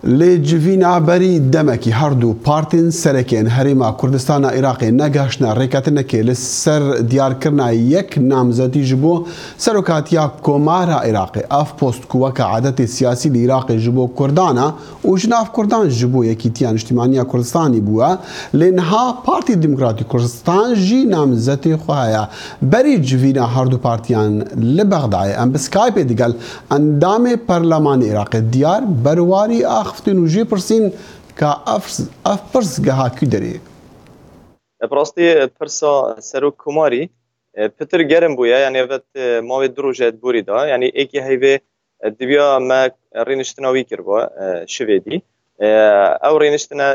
لی جوینا بری دمکی هر دو پارتین سرکین هریما کردستان عراقی نگاشنا ریکاتن که لسر دیار کرنا یک نامزدی جبو سرکاتیا کمارا عراقی اف پست کوک عادت سیاسی العراق جبو کردانا و جناف کردان جبو یکیتیان اجتماعی کردستانی بوا لنها پارتی دموکراتی کردستان جی نامزدی خواهیا بری جوینا هر دو پارتیان لبغداد ام بسکایپ دیگل اندام پارلمان عراقی دیار برواری خفتن و جی پرسین که اف پرس گها کی داری براستی پرسا سرو کماری پتر گرم بویا یعنی وقت ما دروجت بوریدا یعنی ایکی هیوی دبیا ما رینشتناوی کربا شویدی او رینشتنا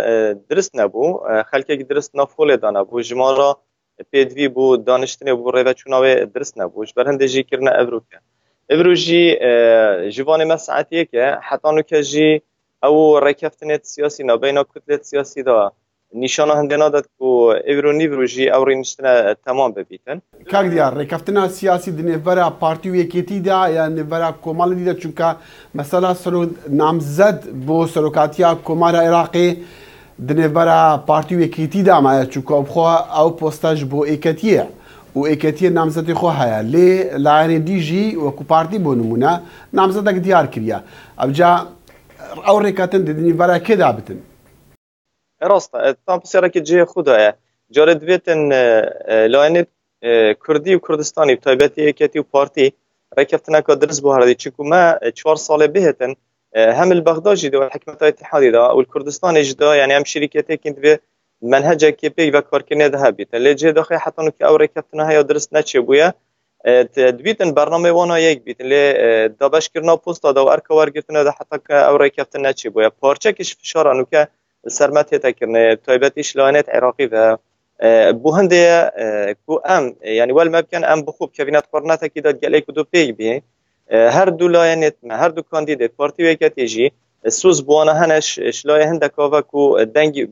درست نبو خلکی درست نفول دانا بو جمارا پیدوی بو دانشتنی بو ریوه چوناوی درست نبوش برهنده جی کرنا افرو جی جوان ما ساعتیه که حتی نو جی او رکفتنت سیاسی نبینا کتلت سیاسی دا نشانه هندنا داد که ایرو نیوروژی او رینشتنا تمام ببیتن. که دیار رکفتنا سیاسی دنیورا پارتیو یکیتی دا یا نورا کمال دیده چونکه مثلا سرو نامزد بو سروکاتیا کمال عراقی دنیورا پارتیو یکیتی دا ما چونکه بخوا او پستاج بو یکیتیه و ایکتی نامزدی خو هیا لی لعنی دیجی و کو پارتی بونمونه نامزدک دیار کریا ابجا او ریکاتن دنی ورا کدا بتن راستا تام بسیاره که جه خدایه جارد بیتن لعنی کردی و کردستانی بتایبتی ایکتی و پارتی رکفتنا که درس بوهردی چکو ما 4 سال بهتن هم البغدادی دا حکمت اتحادی دا و الکردستان جدا یعنی هم شرکتی کند به منهج کی پیک و کارکنه ده بیت لجه داخل حتی که او رکفتنا هیا درست نچه بویا دویتن برنامه وانا یک بیت لی دابش کرنا پست دا و ارکوار گرتنا ده حتی که او رکفتنا نچه بویا پارچه کش فشار انو که سرمت هتا کرنه تایبتیش لانت عراقی و بوهنده کو ام یعنی ول ممکن ام بخوب که بینات قرنتا کی داد گلی کدو پیک بی هر دو لانت هر دو کاندیدات پارتی وکتیجی سوز بوانا هنش شلای هنده کاوا کو دنگ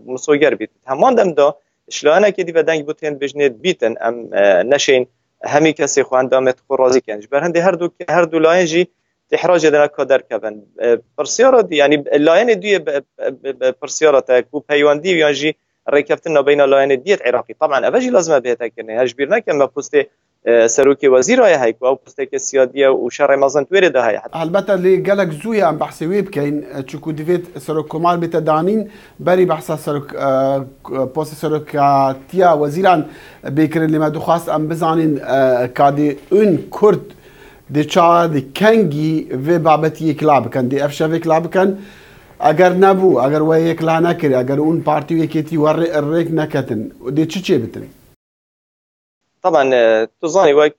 مسوگر بیت همان دم دا شلایانه که دیو دنگ بوتین بجنید بیتن ام نشین همی کسی خوان دامت خورازی کنج برهنده هر دو لاین جی تحراج دنا کادر کبن پرسیارا دی یعنی لاین دوی پرسیارا تا کو پیواندی یا جی رکفتن بین لاین دیت عراقی طبعا اوجی لازمه بهتا کنه هجبیر نکن ما پست سروکی وزیر های کو او پست که سیادیه و شرع مازن توری ده های البته اللي قالك زويا ام بحثي ويب كاين تشكو ديفيت سروك كمال بتدانين بري بحث سروك بوست سروك تيا وزيران بكر اللي ما دخواست ام بزانين كادي اون كرد دي تشا دي كانجي في بابتي كلاب كان دي افشا كلاب كان اگر نبو اگر وهي كلا نكري اگر اون بارتي ويكيتي ور الريك نكتن دي تشي بتن طبعا تظاني وك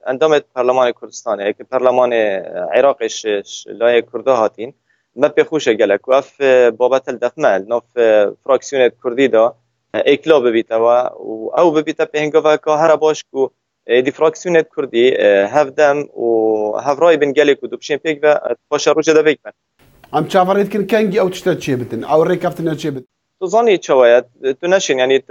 اندامت برلمان كردستان يعني برلمان عراقش لاي كرده هاتين ما بيخوش قالك وف بابت الدفمال نوف فراكسيون كردي دا اكلا ببيتا او ببيتا بهنگوا كا هر باشكو دي فراكسيون كردي هفدم و هفراي بن قالك ودو بشين بيك و باشروج دا بيك ام تشافريت كن كانجي او تشتا تشيبتن او ريكافتنا تشيبت تظاني تشوايات تنشن يعني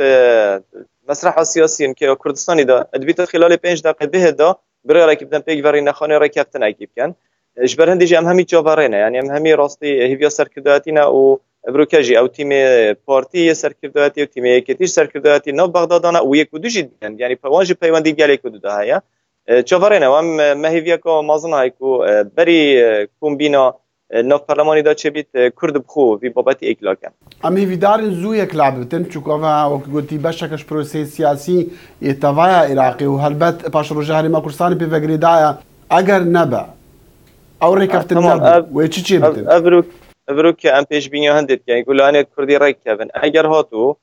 مسرح السياسيين که کردستانی دا ادبیت خلال 5 دقیقه به دا برای رکیبدن پیک ورین خانه رکیبتن اگیب کن اجبر هندیجی ام همی جاورینه یعنی ام همی راستی هیویا سرکرداتینا و بروکاجی او تیم پارتی سرکرداتی و تیم یکتیش سرکرداتی نو بغدادانا و یک و دو جدن یعنی پوانج پیوندی گلی کدو دا هیا جاورینه و ام مهیویا که مازن های که بری کومبینا نو پارلمانی دا چه بیت کرد بخو وی بابتی اکلا کن امی ویدارن زوی کلابتن چوکاوا وقت گویی باشکش پروسه سیاسی اتفاقی عراقی و هلبت باش روزهاری ما کردستانی پیوگری دایا اگر نبا او ریکفتن نبا و چی بتن افروک که ام پیش بینی هندید که گلانه کردی رکبن اگر هاتو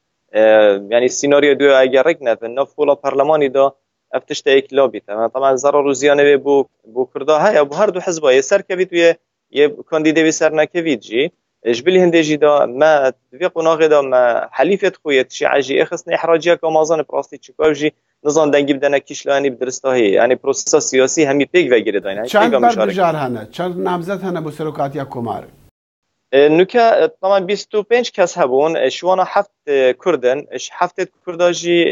یعنی سیناریو دو اگر رک نفن نفولا پارلمانی دا افتشت اکلا بیت طبعا ضرر روزیانه بو کرده های ابو هر دو حزبای سر کوید و یه کاندیدی سر نکوید جی جبلی هندجی دا ما في قناغ دا ما حليفة خويت شيعجي اخصني احراجيه كمازن براستي تشكوجي نظام دنگی بدن کیشلانی بدرستاهی یعنی پروسس سیاسی همی پیگ وگیره داین چند برگزار هنه چند نامزد هنه بو سروکاتیا کمار نوکا طبعا 25 کس هبون شوانا 7 کردن 7 کرداجی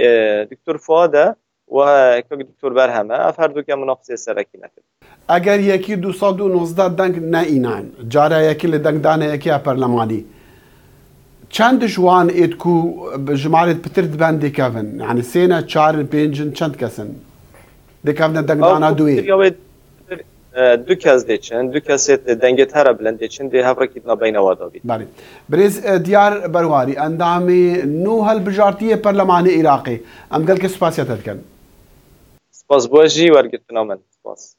دکتر فؤاد و دکتور برهمه اف هر دو که مناقصه سرکی نکرد. اگر یکی 219 دنگ نه اینان جاره یکی لدنگ دانه یکی پرلمانی چند جوان ایدکو جماعت بترد بند دکاون یعنی سینه چار پنجن چند کسن دکاون دنگ دانه دوی دو کس دیچن دو کس دنگ تر بلند دیچن دی هفره کتنا بین وادابید. بله برز دیار برواری اندامی نو هل بجارتی پرلمانی عراقی ام قال که سپاسیت کن. سپاس باشی ورگتنا من سپاس.